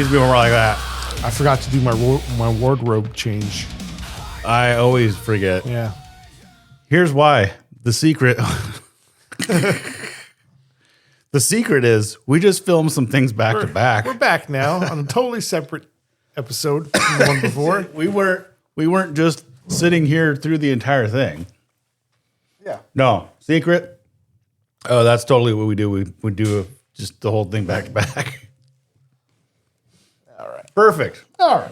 used to be more like that. I forgot to do my wardrobe change. I always forget. Yeah. Here's why. The secret. The secret is we just filmed some things back to back. We're back now on a totally separate episode from the one before. We weren't just sitting here through the entire thing. Yeah. No. Secret. Oh, that's totally what we do. We do just the whole thing back to back. All right. Perfect. All right.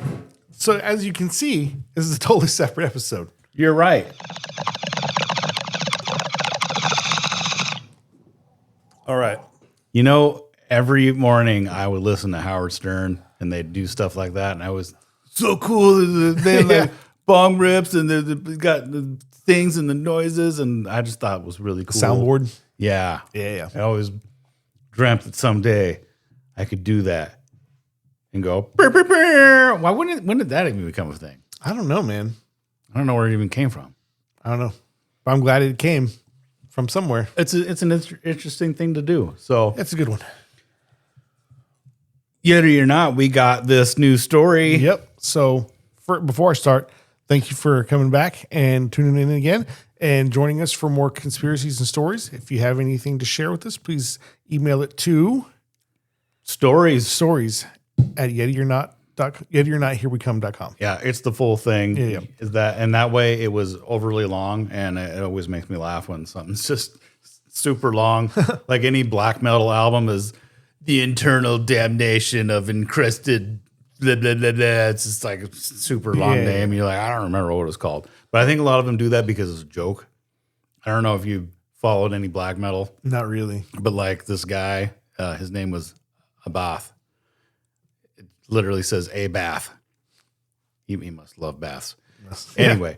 So as you can see, this is a totally separate episode. You're right. All right. You know, every morning I would listen to Howard Stern and they'd do stuff like that. And I was so cool. They have like bong rips and they got the things and the noises. And I just thought it was really cool. Soundboard. Yeah. Yeah. I always dreamt that someday I could do that and go, burr, burr, burr. Why? When did that even become a thing? I don't know, man. I don't know where it even came from. I don't know. But I'm glad it came from somewhere. It's an interesting thing to do. So That's a good one. yet or not, we got this new story. Yep. So before I start, thank you for coming back and tuning in again and joining us for more conspiracies and stories. If you have anything to share with us, please email it to Stories. at yetiornot.com. Yeah, it's the full thing. Yeah. Is that and that way it was overly long, and it always makes me laugh when something's just super long. Like any black metal album is the internal damnation of encrusted blah, blah, blah, blah. It's just like a super long name. You're like, I don't remember what it's called. But I think a lot of them do that because it's a joke. I don't know if you followed any black metal, Not really. but like this guy, his name was Abath. It literally says a bath. He must love baths. Anyway,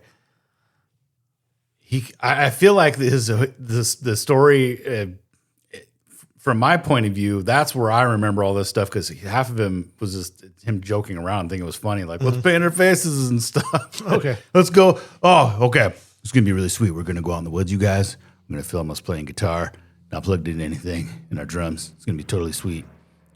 I feel like the story, from my point of view, that's where I remember all this stuff because half of him was just him joking around, thinking it was funny, like let's paint our faces and stuff. Okay. Let's go. Oh, okay. It's gonna be really sweet. We're gonna go out in the woods, you guys. I'm gonna film us playing guitar, not plugged in anything, in our drums. It's gonna be totally sweet.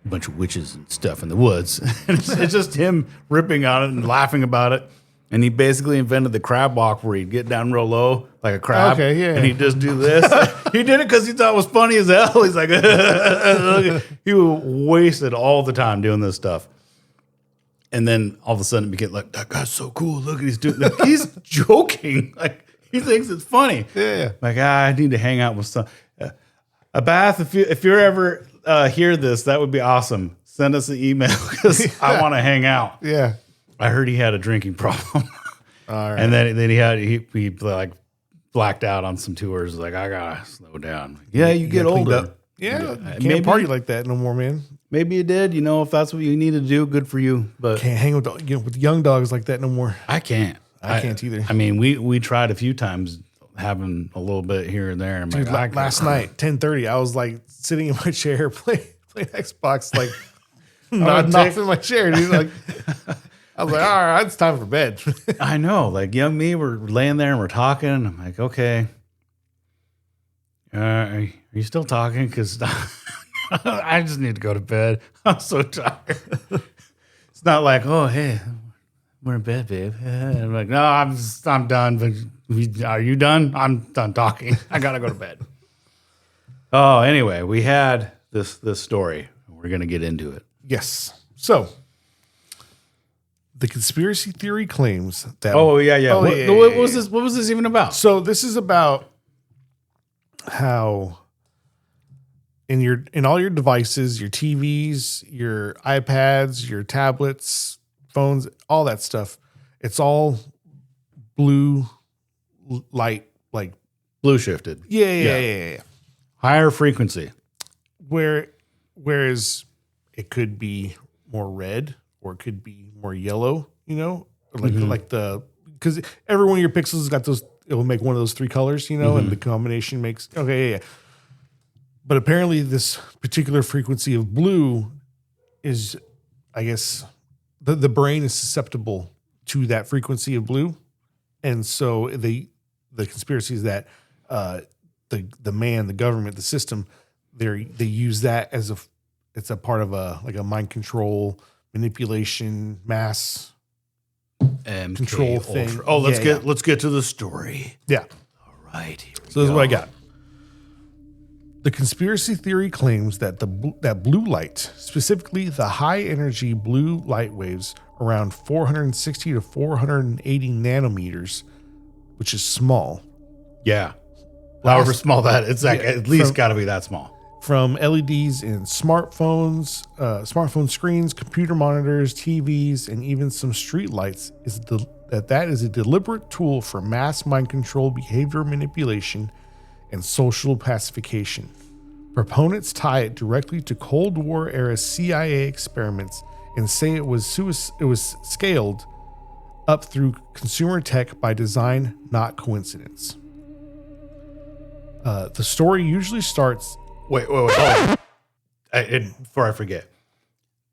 A bunch of witches and stuff in the woods. It's just him ripping on it and laughing about it. And he basically invented the crab walk where he'd get down real low like a crab. Okay, yeah. And he'd just do this. He did it because he thought it was funny as hell. He's like, he wasted all the time doing this stuff. And then all of a sudden it became like, that guy's so cool. Look, he's doing like, he's joking. Like he thinks it's funny. Yeah. Like, I need to hang out with some. A bath, if you're ever hear this, that would be awesome. Send us an email because I want to hang out. Yeah. I heard he had a drinking problem. All right. And then he like blacked out on some tours. Like, I gotta slow down. Yeah, you get cleaned older. up. Yeah. You Maybe- can't party like that no more, man. Maybe you did. You know, if that's what you need to do, good for you. But Can't hang with young dogs like that no more. I can't. I can't either. I mean, we tried a few times having a little bit here and there. And Dude, like last night, 10:30, I was like sitting in my chair playing Xbox, like nodding off in my chair, dude. Like I was like, all right, it's time for bed. I know, like young me, we're laying there and we're talking. I'm like, okay, are you still talking? Because I just need to go to bed. I'm so tired. It's not like, oh, hey, we're in bed, babe. I'm like, no, I'm done. But are you done? I'm done talking. I gotta go to bed. Oh, anyway, we had this story. We're gonna get into it. Yes. So the conspiracy theory claims that. Oh yeah. Oh, what, yeah, what yeah, was yeah. this? What was this even about? So this is about how in all your devices, your TVs, your iPads, your tablets, phones, all that stuff, it's all blue light, like Blue shifted. yeah. Higher frequency. Whereas it could be more red or it could be more yellow, like because every one of your pixels has got those, it will make one of those three colors, and the combination makes, yeah. But apparently this particular frequency of blue is, I guess, the brain is susceptible to that frequency of blue. And so the conspiracy is that the government, the system, they use that as it's a part of a mind control manipulation, mass MK control Ultra. thing. Oh, let's get to the story. Yeah. All right. So this is what I got. The conspiracy theory claims that that blue light, specifically the high energy blue light waves around 460 to 480 nanometers, which is small. Yeah. However small that, it's like at least got to be that small. From LEDs in smartphones, smartphone screens, computer monitors, TVs, and even some street lights, that is a deliberate tool for mass mind control, behavior manipulation, and social pacification. Proponents tie it directly to Cold War era CIA experiments and say it was scaled up through consumer tech by design, not coincidence. The story usually starts. Wait. Oh, before I forget,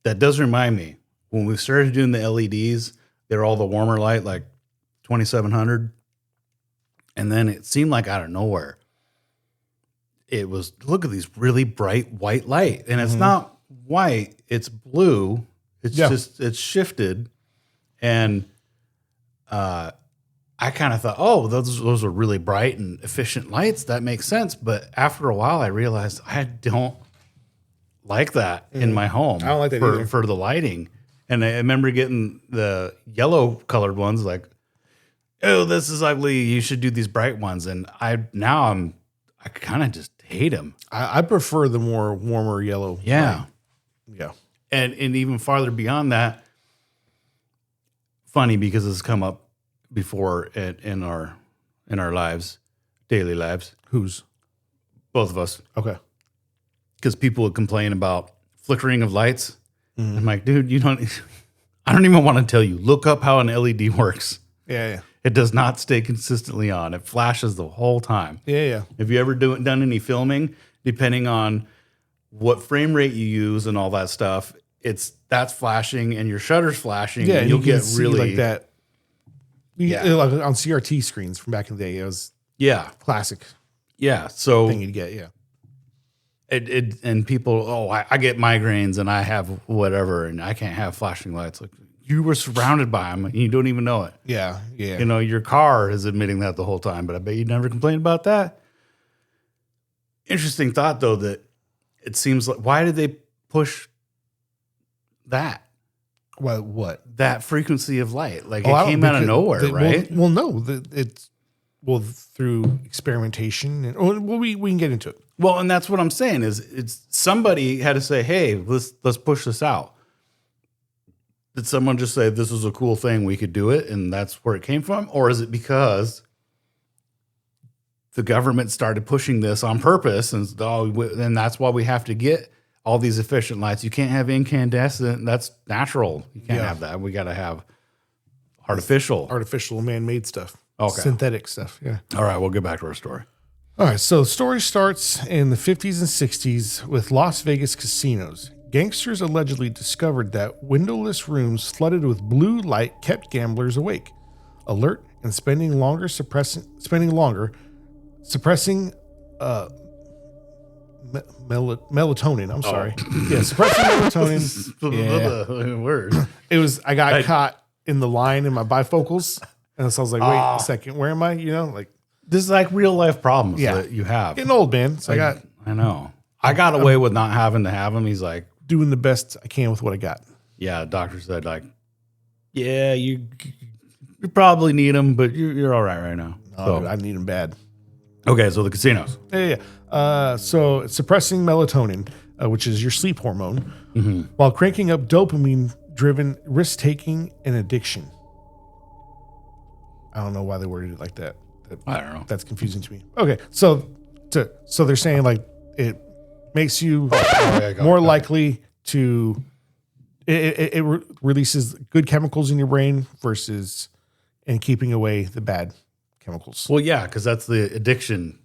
that does remind me when we started doing the LEDs, they're all the warmer light, like 2700, and then it seemed like out of nowhere, it was look at these really bright white light, and it's not white, it's blue. It's just it's shifted, and I kind of thought, oh, those are really bright and efficient lights. That makes sense. But after a while, I realized I don't like that in my home. I don't like that either. For the lighting. And I remember getting the yellow colored ones like, oh, this is ugly. You should do these bright ones. And I kind of just hate them. I prefer the more warmer yellow. Yeah. Light. Yeah. And even farther beyond that, funny because it's come up before in our lives, daily lives. Whose? Both of us. Okay. Because people would complain about flickering of lights. I'm like, dude, I don't even want to tell you. Look up how an LED works. Yeah. It does not stay consistently on. It flashes the whole time. Yeah. If you ever done any filming, depending on what frame rate you use and all that stuff, that's flashing and your shutter's flashing. Yeah, and you'll get see really like that. Like on CRT screens from back in the day, it was classic. Yeah. So thing you'd get. Yeah. And people, I get migraines and I have whatever, and I can't have flashing lights. Like you were surrounded by them, and you don't even know it. Yeah. Your car is admitting that the whole time, but I bet you never complained about that. Interesting thought, though, that it seems like why did they push that? Well, what? That frequency of light, like it came out of nowhere, right? Well, no, it's through experimentation, and we can get into it. Well, and that's what I'm saying is it's somebody had to say, hey, let's push this out. Did someone just say this is a cool thing, we could do it, and that's where it came from? Or is it because the government started pushing this on purpose, and that's why we have to get all these efficient lights? You can't have incandescent. That's natural. You can't have that. We got to have artificial man-made stuff. Okay. Synthetic stuff. Yeah. All right. We'll get back to our story. All right. So the story starts in the 50s and 60s with Las Vegas casinos. Gangsters allegedly discovered that windowless rooms flooded with blue light kept gamblers awake, alert, and suppressing melatonin. I'm sorry. Yeah, suppressing melatonin. Yeah. Word. It was. I got caught in the line in my bifocals, and so I was like, "Wait a second, where am I?" This is like real life problems that you have. Getting old, man. So I know. I got away with not having to have them. He's like doing the best I can with what I got. Yeah, the doctor said you probably need them, but you're all right now. Oh, so I need them bad. Okay, so the casinos. Yeah. So it's suppressing melatonin, which is your sleep hormone, while cranking up dopamine-driven risk-taking and addiction. I don't know why they worded it like that. I don't know. That's confusing to me. Okay, so they're saying like it makes you more likely to. It releases good chemicals in your brain and keeping away the bad chemicals. Well, yeah, because that's the addiction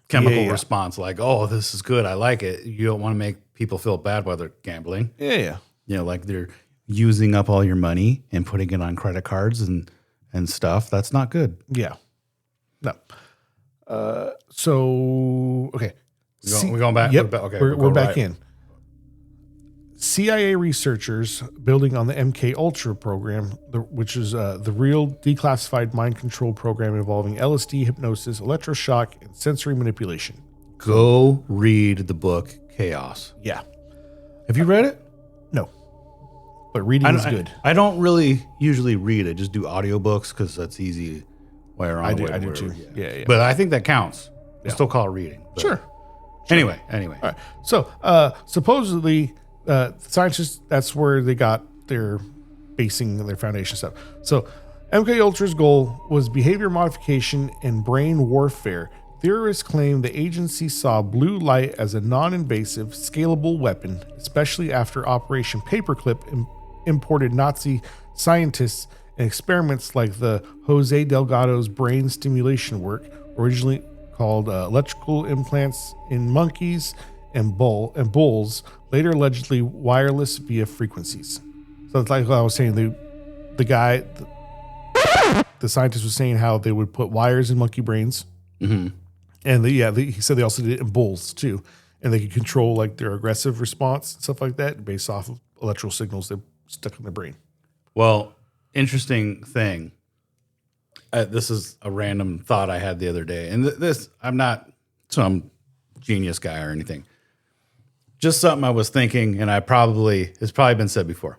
chemical response. Like, oh, this is good. I like it. You don't want to make people feel bad while they're gambling. Yeah. Like they're using up all your money and putting it on credit cards and stuff. That's not good. Yeah. No. So, okay. We're going back? Yep. Okay. We're back in. CIA researchers building on the MK Ultra program, which is the real declassified mind control program involving LSD, hypnosis, electroshock, and sensory manipulation. Go read the book Chaos. Yeah. Have you read it? No. But reading is good. I don't really usually read. I just do audiobooks because that's easy. While I do too. Yeah. But I think that counts. I still call it reading. But Sure. Anyway. All right. So supposedly, scientists, that's where they got their basing their foundation stuff. So MK Ultra's goal was behavior modification and brain warfare. Theorists claim the agency saw blue light as a non-invasive, scalable weapon, especially after Operation Paperclip imported Nazi scientists and experiments like the Jose Delgado's brain stimulation work, originally called electrical implants in monkeys and bulls, later allegedly wireless via frequencies. So it's like what I was saying, the scientist was saying how they would put wires in monkey brains. Mm-hmm. And he said they also did it in bulls too. And they could control like their aggressive response and stuff like that based off of electrical signals they stuck in their brain. Well, interesting thing. This is a random thought I had the other day. And I'm not some genius guy or anything. Just something I was thinking, and it's probably been said before.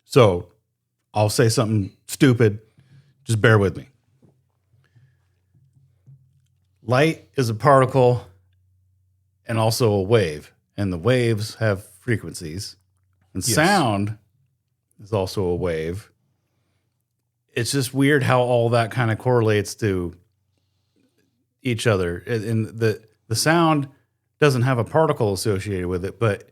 So I'll say something stupid. Just bear with me. Light is a particle and also a wave. And the waves have frequencies. And sound is also a wave. It's just weird how all that kind of correlates to each other. And the sound doesn't have a particle associated with it, but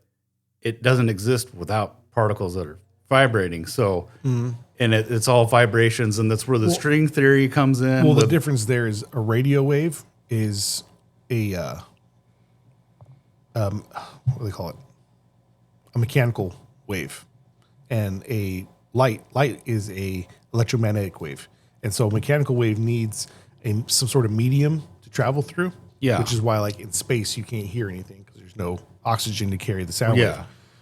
it doesn't exist without particles that are vibrating. So, and it's all vibrations, and that's where the string theory comes in. Well, the difference there is a radio wave is a what do they call it? A mechanical wave, and a light is a electromagnetic wave. And so a mechanical wave needs some sort of medium to travel through. Yeah. Which is why, like, in space, you can't hear anything because there's no oxygen to carry the sound wave.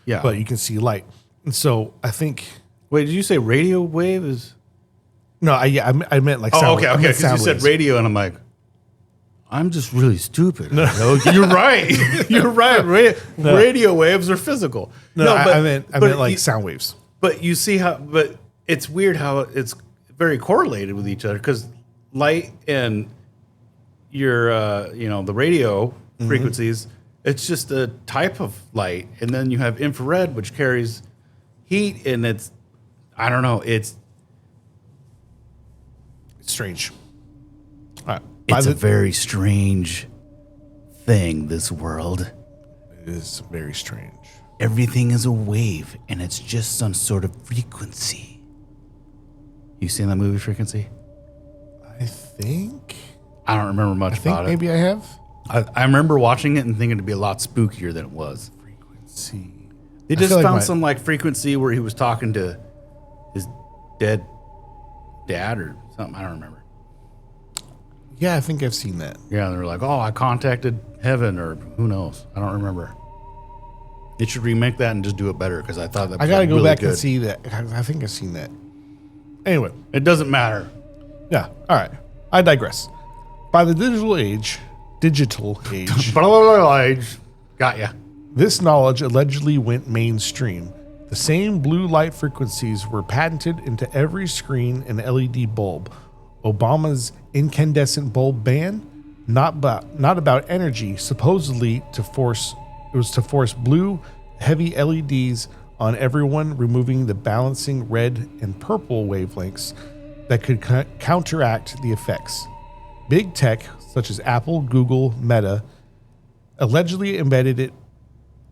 Yeah. But you can see light. And so I think... Wait, did you say radio wave is... No, I meant like sound wave. Okay. Because you said radio, and I'm like, I'm just really stupid. No. You're right. You're right. Radio waves are physical. I meant like sound waves. But you see how... But it's weird how it's very correlated with each other, because light and your, the radio frequencies, it's just a type of light. And then you have infrared, which carries heat, and it's, I don't know, it's strange. All right. It's a very strange thing, this world. It is very strange. Everything is a wave, and it's just some sort of frequency. You seen that movie, Frequency? I think. I don't remember much about it. Maybe I have. I remember watching it and thinking it'd be a lot spookier than it was. Frequency. They just found some like frequency where he was talking to his dead dad or something. I don't remember. Yeah, I think I've seen that. Yeah, they're like, oh, I contacted heaven, or who knows? I don't remember. They should remake that and just do it better, because I thought that was I gotta go really back good. and see that. I think I've seen that. Anyway, it doesn't matter. Yeah. All right. I digress. By the digital age, got ya. This knowledge allegedly went mainstream. The same blue light frequencies were patented into every screen and LED bulb. Obama's incandescent bulb ban, not about energy, supposedly to force blue heavy LEDs on everyone, removing the balancing red and purple wavelengths that could counteract the effects. Big tech, such as Apple, Google, Meta, allegedly embedded it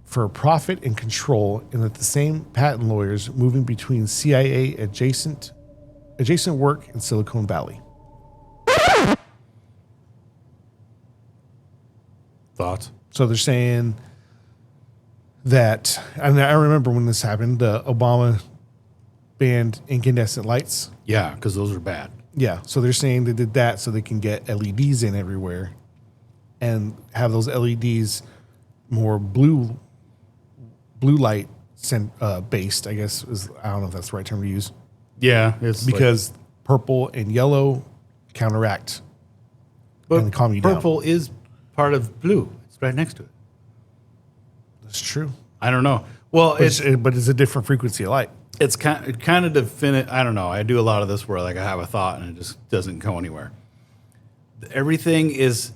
for profit and control, and that the same patent lawyers moving between CIA adjacent work in Silicon Valley. Thoughts? So they're saying that, and I remember when this happened, Obama banned incandescent lights. Yeah, because those are bad. Yeah, so they're saying they did that so they can get LEDs in everywhere and have those LEDs more blue blue light based, I guess I don't know if that's the right term to use. Yeah, it's Because purple and yellow counteract and calm you down. purple is part of blue. It's right next to it. That's true. I don't know. Well, But it's a different frequency of light. it's kind of definite. I don't know. I do a lot of this where like I have a thought and it just doesn't go anywhere. Everything is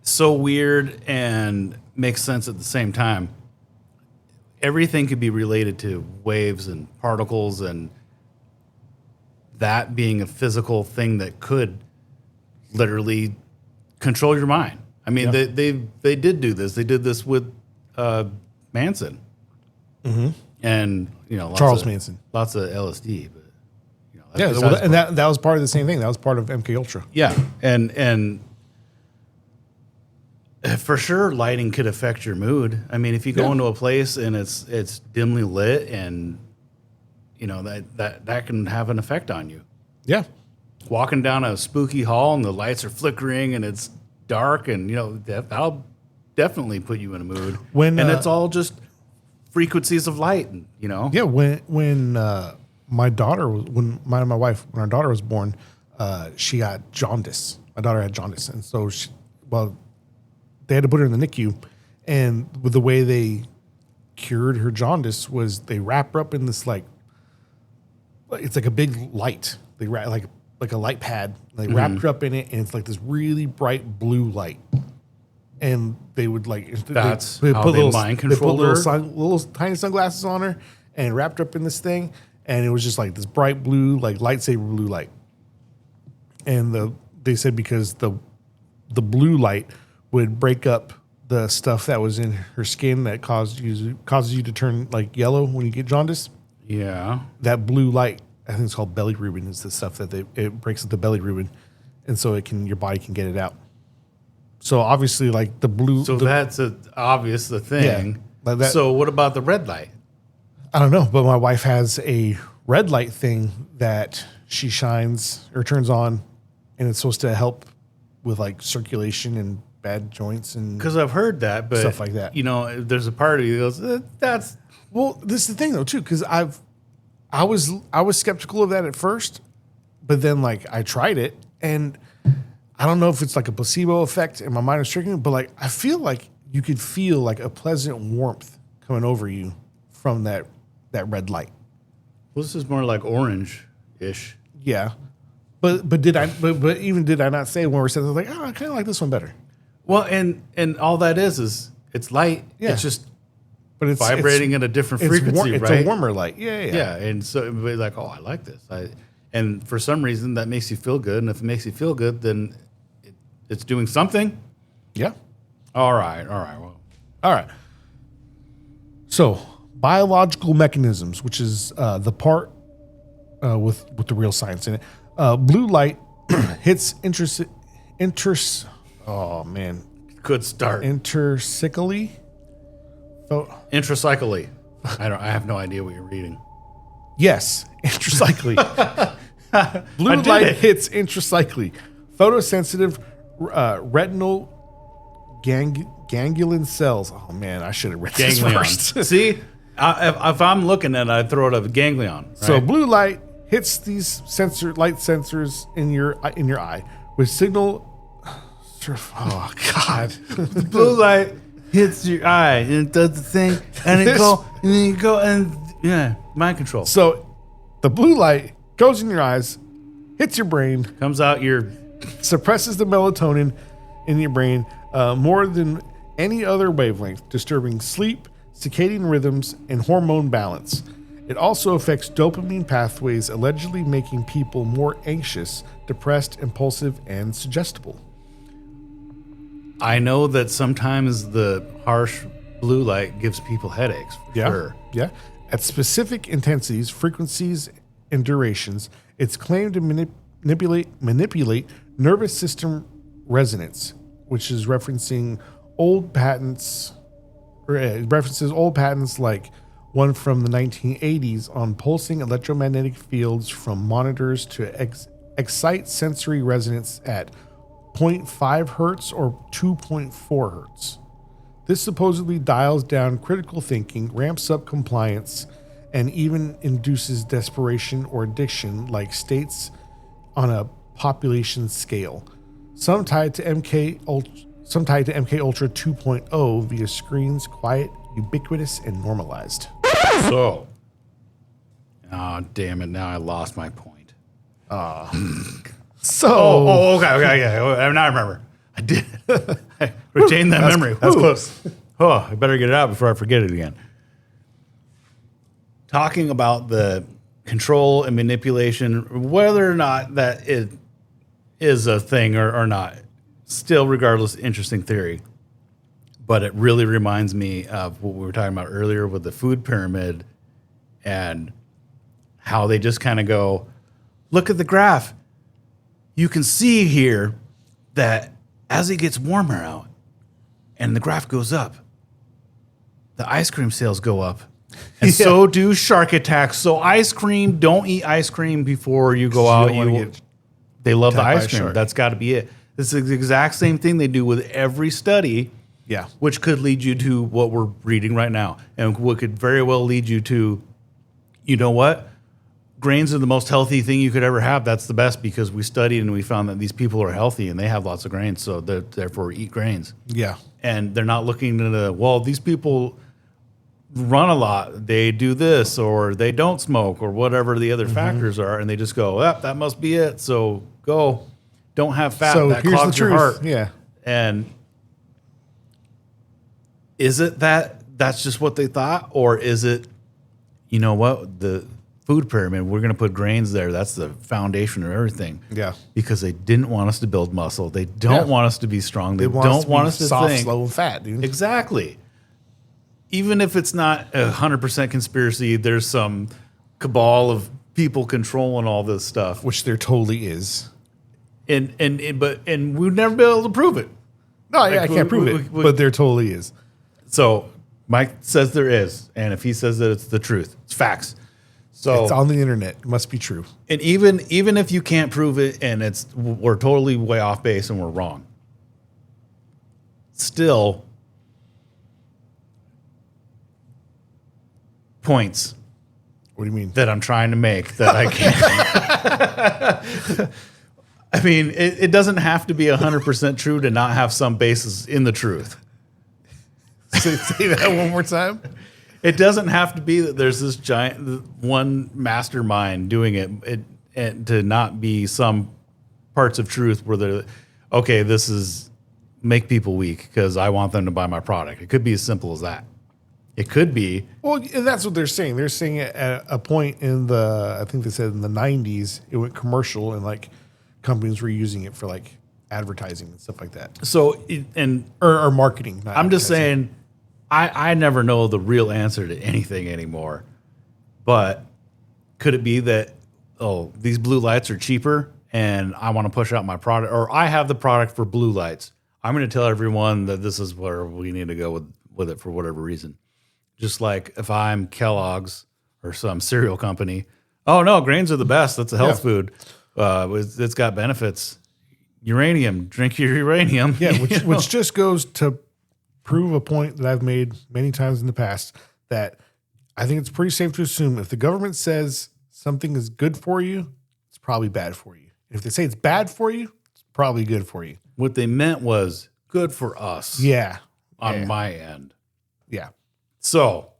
so weird and makes sense at the same time. Everything could be related to waves and particles, and that being a physical thing that could literally control your mind. I mean, they did do this. They did this with Manson, and Charles Manson, lots of LSD. But and that was part of the same thing. That was part of MK Ultra. Yeah, and for sure, lighting could affect your mood. I mean, if you go into a place and it's dimly lit, and that can have an effect on you. Yeah, Walking down a spooky hall and the lights are flickering and it's dark, and that'll definitely put you in a mood. And it's all just frequencies of light. Yeah, when my daughter was when our daughter was born, she got jaundice. My daughter had jaundice, and so they had to put her in the NICU, and with the way they cured her jaundice was they wrap her up in this it's like a big light. They wrap like a light pad. They wrapped her up in it, and it's like this really bright blue light. And they would That's how they mind control her? They put little tiny sunglasses on her and wrapped her up in this thing, and it was just like this bright blue, like lightsaber blue light. And they said because the blue light would break up the stuff that was in her skin that causes you to turn like yellow when you get jaundice. Yeah. That blue light, I think it's called bilirubin, is the stuff that it breaks up the bilirubin, and so your body can get it out. So obviously, like the blue. So that's obvious the thing. Yeah, like that. So what about the red light? I don't know, but my wife has a red light thing that she shines or turns on, and it's supposed to help with like circulation and bad joints and because I've heard that, but stuff like that. There's a part of you that goes, that's well. This is the thing though too, because I was skeptical of that at first, but then like I tried it, and I don't know if it's like a placebo effect and my mind is tricking me, but like I feel like you could feel like a pleasant warmth coming over you from that red light. Well, this is more like orange-ish. Yeah, but did I not say when we're sitting there like, I kind of like this one better. Well, and all that is it's light. Yeah. It's just but it's vibrating at a different frequency, it's right? a warmer light. Yeah. And so everybody's like, oh, I like this. And for some reason that makes you feel good. And if it makes you feel good, then it's doing something. Yeah. All right. Well, all right. So biological mechanisms, which is the part with the real science in it. Blue light hits oh man, good start. Intracyclically. Intracyclically. I have no idea what you're reading. Yes, intracyclically. Blue light hits intracyclically. Photosensitive retinal ganglion cells. Oh man, I should have read this first. See, if I'm looking at it, I'd throw it up ganglion. Right? So blue light hits these light sensors in your eye with signal. Oh God! The blue light hits your eye and it does the thing, and then you go and mind control. So the blue light goes in your eyes, hits your brain, comes out your, suppresses the melatonin in your brain more than any other wavelength, disturbing sleep, circadian rhythms, and hormone balance. It also affects dopamine pathways, allegedly making people more anxious, depressed, impulsive, and suggestible. I know that sometimes the harsh blue light gives people headaches. For sure. Yeah. At specific intensities, frequencies, and durations, it's claimed to manipulate nervous system resonance, which is referencing old patents, or it references old patents like one from the 1980s on pulsing electromagnetic fields from monitors to excite sensory resonance at 0.5 hertz or 2.4 hertz. This supposedly dials down critical thinking, ramps up compliance, and even induces desperation or addiction like states on a population scale. Some tied to MK Ultra 2.0 via screens, quiet, ubiquitous, and normalized. So, oh, damn it. Now I lost my point. So, Okay. Now I remember. I did. I retained that memory. That's close. Oh, I better get it out before I forget it again. Talking about the control and manipulation, whether or not that it is a thing or not, still, regardless, interesting theory. But it really reminds me of what we were talking about earlier with the food pyramid and how they just kind of go, look at the graph. You can see here that as it gets warmer out and the graph goes up, the ice cream sales go up. And so do shark attacks. So ice cream, don't eat ice cream before you go out. They love the ice cream. That's got to be it. This is the exact same thing they do with every study. Yeah. Which could lead you to what we're reading right now. And what could very well lead you to, you know what? Grains are the most healthy thing you could ever have. That's the best because we studied and we found that these people are healthy and they have lots of grains. So therefore eat grains. Yeah. And they're not looking to well, these people run a lot. They do this or they don't smoke or whatever the other factors are. And they just go, that must be it. So go. Don't have fat. So that here's clogs the your truth. heart. Yeah. And is it that's just what they thought? Or is it, you know what, the food pyramid, we're going to put grains there. That's the foundation of everything. Yeah. Because they didn't want us to build muscle. They don't want us to be strong. They don't want us to soft, think. slow, and fat, dude. Exactly. Even if it's not 100% conspiracy, there's some cabal of people controlling all this stuff. Which there totally is. And we'd never be able to prove it. No, I can't prove it, but there totally is. So Mike says there is, and if he says that it's the truth, it's facts. So it's on the internet. It must be true. And even if you can't prove it, and we're totally way off base and we're wrong, still points. What do you mean? That I'm trying to make that I can't. I mean, it doesn't have to be 100% true to not have some basis in the truth. Say that one more time. It doesn't have to be that there's this giant one mastermind doing it, and to not be some parts of truth where they're, okay, this is make people weak because I want them to buy my product. It could be as simple as that. It could be. Well, that's what they're saying. They're saying at a point in I think they said in the 90s, it went commercial and like companies were using it for like advertising and stuff like that. So, or marketing. I'm just saying, I never know the real answer to anything anymore. But could it be that, these blue lights are cheaper and I want to push out my product, or I have the product for blue lights. I'm going to tell everyone that this is where we need to go with it for whatever reason. Just like if I'm Kellogg's or some cereal company, oh no, grains are the best. That's a health food. It's got benefits. Uranium, drink your uranium. Yeah, which just goes to prove a point that I've made many times in the past, that I think it's pretty safe to assume if the government says something is good for you, it's probably bad for you. If they say it's bad for you, it's probably good for you. What they meant was good for us. Yeah. On my end. Yeah. So,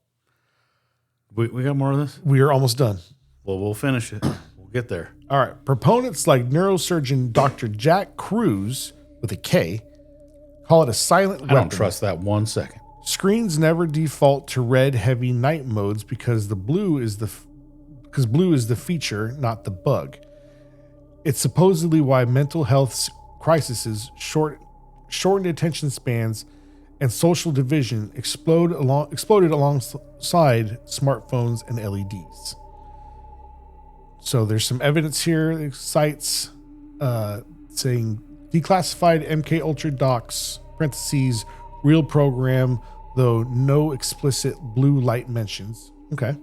we got more of this? We are almost done. Well, we'll finish it. We'll get there. All right. Proponents like neurosurgeon Dr. Jack Cruz, with a K, call it a silent weapon. I don't trust that 1 second. Screens never default to red heavy night modes because blue is the feature, not the bug. It's supposedly why mental health crises, shortened attention spans, and social division exploded alongside smartphones and LEDs. So there's some evidence here. Sites saying declassified MK Ultra docs, parentheses, real program, though no explicit blue light mentions. Okay.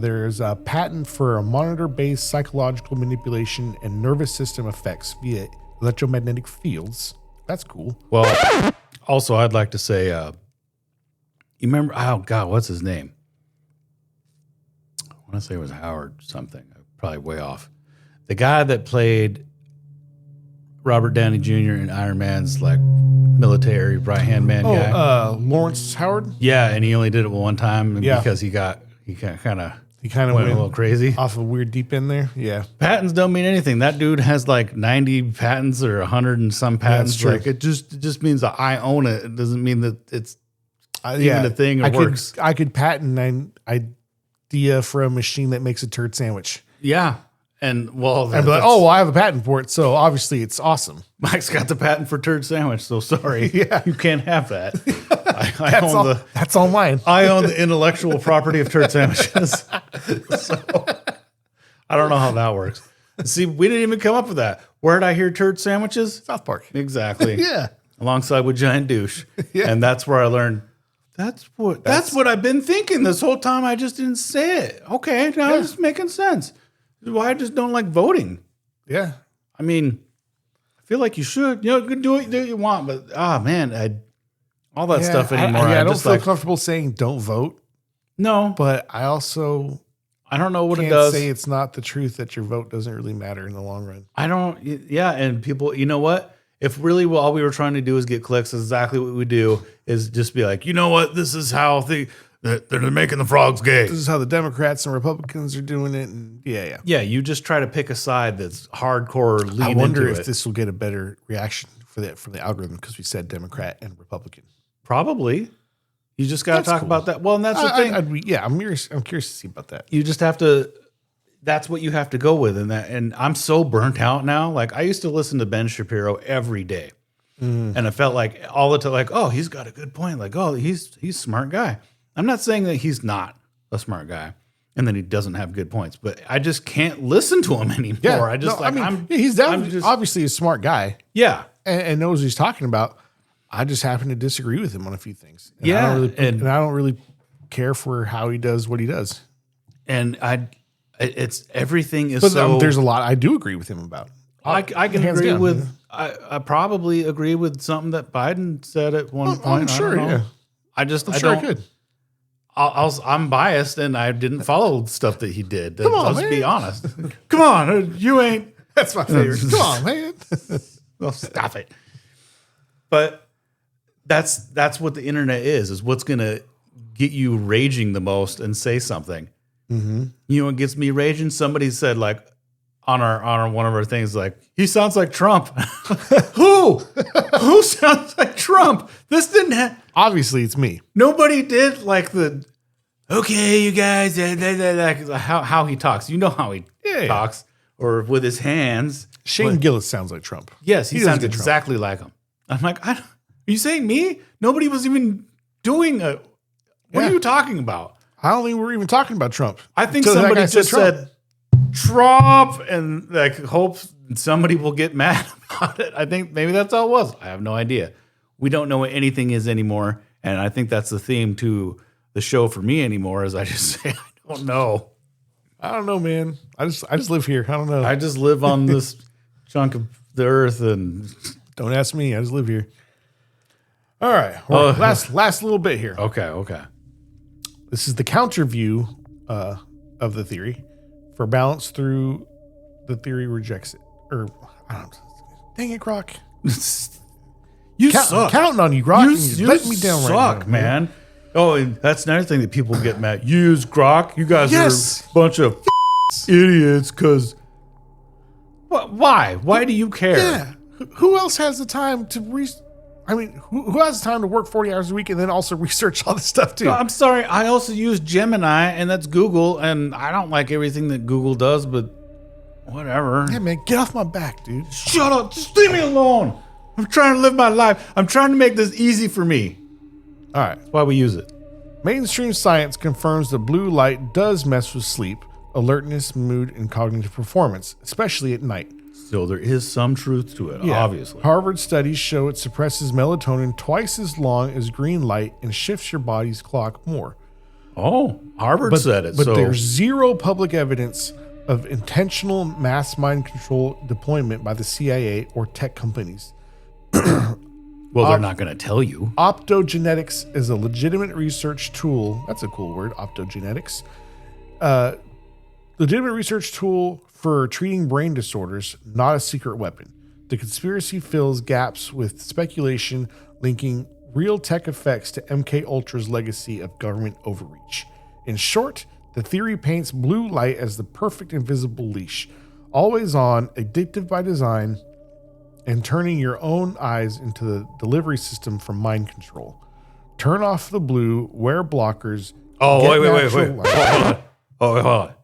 There's a patent for a monitor-based psychological manipulation and nervous system effects via electromagnetic fields. That's cool. Well, also, I'd like to say, you remember, oh, God, what's his name? I want to say it was Howard something. Probably way off. The guy that played Robert Downey Jr. in Iron Man's like military right-hand man guy. Lawrence Howard? Yeah, and he only did it one time Yeah. because he kind of He went a little crazy. off a weird deep end there. Yeah. Patents don't mean anything. That dude has like 90 patents or 100 and some patents. true. Like it just means that I own it. It doesn't mean that it's even a thing or works. I could patent an idea for a machine that makes a turd sandwich. Yeah. And well, I'd be like, oh, well, I have a patent for it, so obviously it's awesome. Mike's got the patent for turd sandwich, so sorry. Yeah. You can't have that. I own That's all mine. I own the intellectual property of turd sandwiches. So I don't know how that works. See, we didn't even come up with that. Where did I hear turd sandwiches? South Park. Exactly. Yeah. Alongside with Giant Douche. Yeah. And that's where I learned that's what I've been thinking this whole time. I just didn't say it. Okay, now it's making sense. Why I just don't like voting. Yeah. I mean, I feel like you should. You know, do what you want, but man, all that stuff anymore. I don't just feel comfortable saying don't vote, no, but I also I don't know what it can't does. say it's not the truth that your vote doesn't really matter in the long run. I don't. Yeah, and people, you know what? If really all we were trying to do is get clicks, exactly what we do is just be like, you know what? This is how they're making the frogs gay. This is how the Democrats and Republicans are doing it, and yeah. Yeah, you just try to pick a side that's hardcore. Lean I wonder into if this will get a better reaction from the algorithm because we said Democrat and Republican. Probably. You just got to talk about that. Well, and that's the thing. I'm curious to see about that. You just have to. That's what you have to go with, and I'm so burnt out now. Like I used to listen to Ben Shapiro every day, and I felt like all the time, like, oh, he's got a good point. Like, oh, he's a smart guy. I'm not saying that he's not a smart guy and that he doesn't have good points, but I just can't listen to him anymore. Yeah, he's obviously a smart guy. Yeah, and knows what he's talking about. I just happen to disagree with him on a few things. And yeah, I don't really care for how he does what he does. And it's everything is but so. There's a lot I do agree with him about. I can agree down, with. Yeah. I probably agree with something that Biden said at one point. I'm sure. Yeah. I could. I'm biased and I didn't follow stuff that he did. Come on, let's be honest. Come on, you ain't. That's my favorite. Come on, man. Well, stop it. But that's what the internet is what's going to get you raging the most and say something. Mm-hmm. You know what gets me raging? Somebody said like on our one of our things like he sounds like Trump. Who sounds like Trump? This didn't happen. Obviously, it's me. Nobody did like the, okay, you guys, how he talks. You know how he talks, or with his hands. Shane Gillis sounds like Trump. Yes, he sounds exactly like him. I'm like, are you saying me? Nobody was even doing what are you talking about? I don't think we're even talking about Trump. I think somebody just said Trump and like hope somebody will get mad about it. I think maybe that's all it was. I have no idea. We don't know what anything is anymore. And I think that's the theme to the show for me anymore is I just say, I don't know. I don't know, man. I just live here. I don't know. I just live on this chunk of the earth and don't ask me. I just live here. All right. Well, last little bit here. Okay. This is the counter view of the theory. For balance through, the theory rejects it. Or, I don't know. Dang it, Grok. You suck. Counting on you, Grok. You let me down right now, man. Oh, and that's another thing that people get mad. Use Grok. You guys are a bunch of idiots. Because why? Why do you care? Yeah. Who else has the time to who has the time to work 40 hours a week and then also research all this stuff too? No, I'm sorry. I also use Gemini, and that's Google, and I don't like everything that Google does, but whatever. Yeah, man, get off my back, dude. Shut up. Just leave me alone. I'm trying to live my life. I'm trying to make this easy for me. All right. That's why we use it. Mainstream science confirms that blue light does mess with sleep, alertness, mood, and cognitive performance, especially at night. Still, there is some truth to it, obviously. Harvard studies show it suppresses melatonin twice as long as green light and shifts your body's clock more. Oh, Harvard said it. But there's zero public evidence of intentional mass mind control deployment by the CIA or tech companies. Well, they're not going to tell you. Optogenetics is a legitimate research tool. That's a cool word, optogenetics. Legitimate research tool for treating brain disorders, not a secret weapon. The conspiracy fills gaps with speculation linking real tech effects to MK Ultra's legacy of government overreach. In short, the theory paints blue light as the perfect invisible leash, always on, addictive by design, and turning your own eyes into the delivery system for mind control. Turn off the blue, wear blockers. Oh, wait. natural light. Hold on.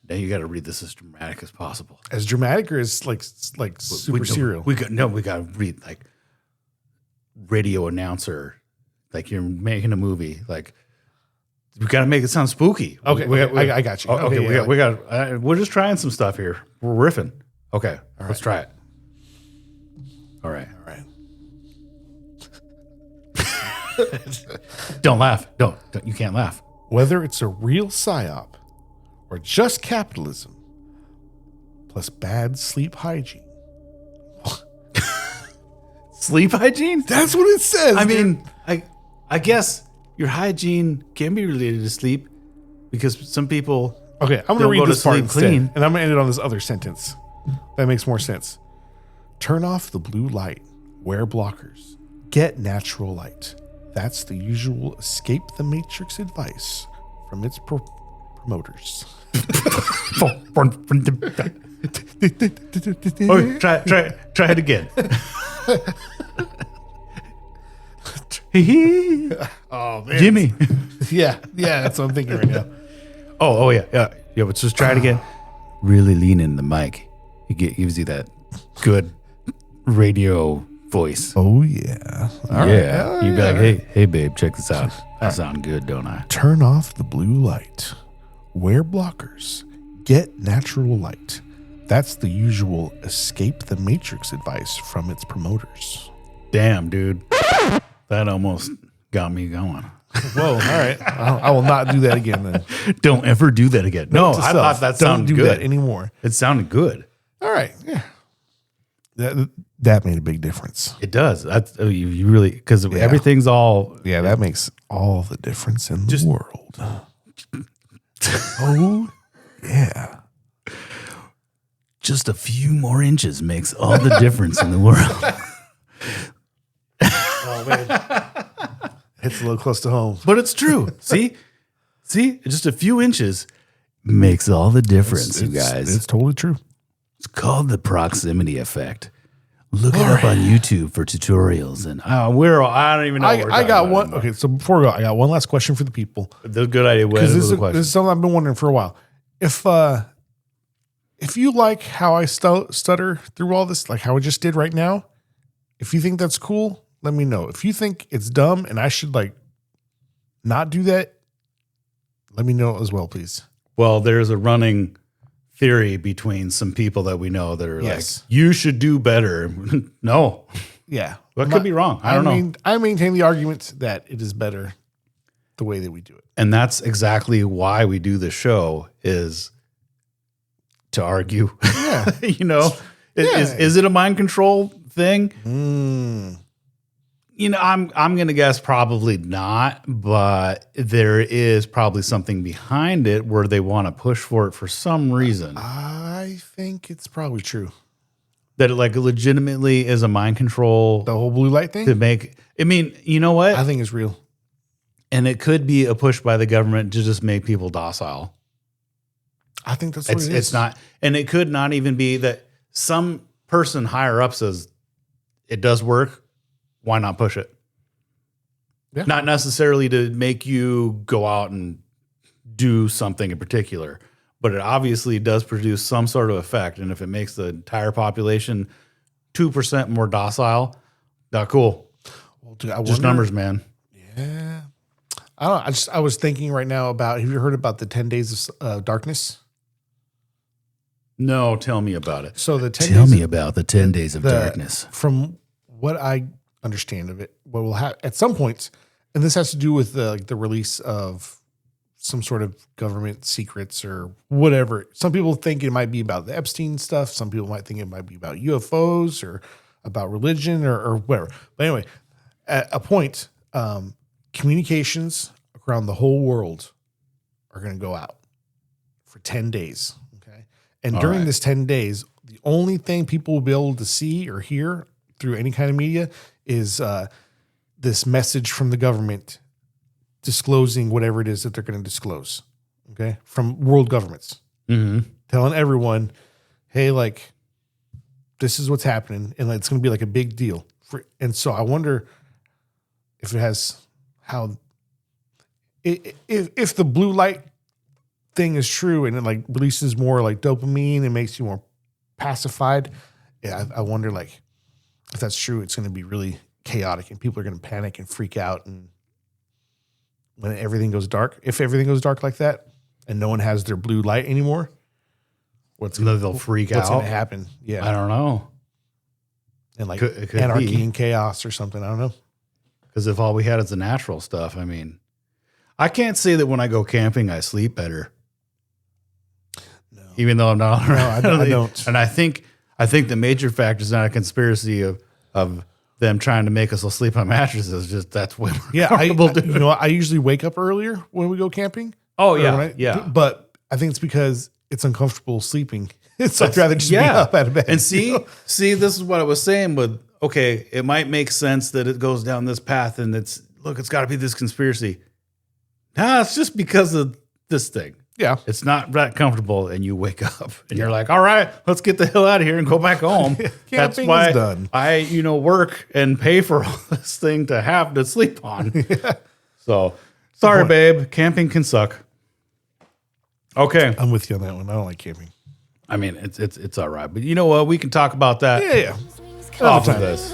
Now you got to read this as dramatic as possible. As dramatic or as like super serial? We got to read like radio announcer, like you're making a movie. Like we got to make it sound spooky. Okay, I got you. Okay, we got. We're just trying some stuff here. We're riffing. Okay, let's try it. All right. Don't laugh. Don't. You can't laugh. Whether it's a real psyop or just capitalism, plus bad sleep hygiene. Sleep hygiene? That's what it says. I mean, I guess your hygiene can be related to sleep because some people. Okay, I'm going to Don't read go to this part sleep instead, clean. and I'm going to end it on this other sentence. That makes more sense. Turn off the blue light. Wear blockers. Get natural light. That's the usual escape the matrix advice from its promoters. Oh, try it again. Oh man, Jimmy. yeah, that's what I'm thinking right now. Oh yeah. But just try it again. Really lean in the mic. It gives you that good radio voice. Oh yeah, Yeah. You'd be like, hey, babe, check this out. I sound good, don't I? Turn off the blue light. Wear blockers. Get natural light. That's the usual escape the matrix advice from its promoters. Damn, dude. That almost got me going. Whoa, all right. I will not do that again then. Don't ever do that again. No, I thought that sounded Don't do good. that anymore. It sounded good. All right. Yeah. That made a big difference. It does. That's you really because everything's all. Yeah, that makes all the difference in the world. Oh, yeah. Just a few more inches makes all the difference in the world. Oh, man. It's a little close to home. But it's true. See, just a few inches makes all the difference, you guys. It's totally true. It's called the proximity effect. Look it up on YouTube for tutorials. And I don't even know. I got one. Anymore. Okay, so before we go, I got one last question for the people. The good idea. Because this is something I've been wondering for a while. If you like how I stutter through all this, like how I just did right now, if you think that's cool, let me know. If you think it's dumb and I should like not do that, let me know as well, please. Well, there's a running theory between some people that we know that are like, you should do better. No. Yeah. That could be wrong. I don't know. I maintain the argument that it is better the way that we do it. And that's exactly why we do the show is to argue. Yeah. Is it a mind control thing? I'm going to guess probably not, but there is probably something behind it where they want to push for it for some reason. I think it's probably true. That it like legitimately is a mind control. The whole blue light thing? To make, I mean, you know what? I think it's real. And it could be a push by the government to just make people docile. I think that's what it is. It's not, and it could not even be that some person higher up says it does work. Why not push it? Yeah. Not necessarily to make you go out and do something in particular, but it obviously does produce some sort of effect. And if it makes the entire population 2% more docile, cool. Well, dude, just numbers, man. Yeah. I don't know. I was thinking right now about, have you heard about the 10 days of darkness? No, tell me about it. So tell me about the 10 days of darkness. From what I understand of it, what will happen at some points, and this has to do with the release of some sort of government secrets or whatever. Some people think it might be about the Epstein stuff. Some people might think it might be about UFOs or about religion or whatever. But anyway, at a point, communications around the whole world are going to go out for 10 days. Okay. And during this 10 days, the only thing people will be able to see or hear through any kind of media is this message from the government disclosing whatever it is that they're going to disclose. Okay. From world governments. Telling everyone, hey, like, this is what's happening. And it's going to be like a big deal. And so I wonder if it has how, if the blue light thing is true and it like releases more like dopamine and makes you more pacified. Yeah. I wonder like if that's true, it's going to be really chaotic and people are going to panic and freak out. And when everything goes dark, if everything goes dark like that and no one has their blue light anymore, they'll freak out. What's going to happen? Yeah. I don't know. And like could anarchy be. and chaos or something. I don't know. Because if all we had is the natural stuff, I mean, I can't say that when I go camping, I sleep better. No. Even though I'm not. No, I don't. And I think the major factor is not a conspiracy of them trying to make us all sleep on mattresses. Just that's way more comfortable. I usually wake up earlier when we go camping. Oh, yeah. But I think it's because it's uncomfortable sleeping. So I'd rather just be up out of bed. And see, this is what I was saying with, okay, it might make sense that it goes down this path and it's got to be this conspiracy. Nah, it's just because of this thing. Yeah. It's not that comfortable and you wake up and you're like, all right, let's get the hell out of here and go back home. That's why is done. I, work and pay for all this thing to have to sleep on. Yeah. So sorry, babe. Camping can suck. Okay. I'm with you on that one. I don't like camping. I mean, it's all right. But you know what? We can talk about that Yeah. off of this.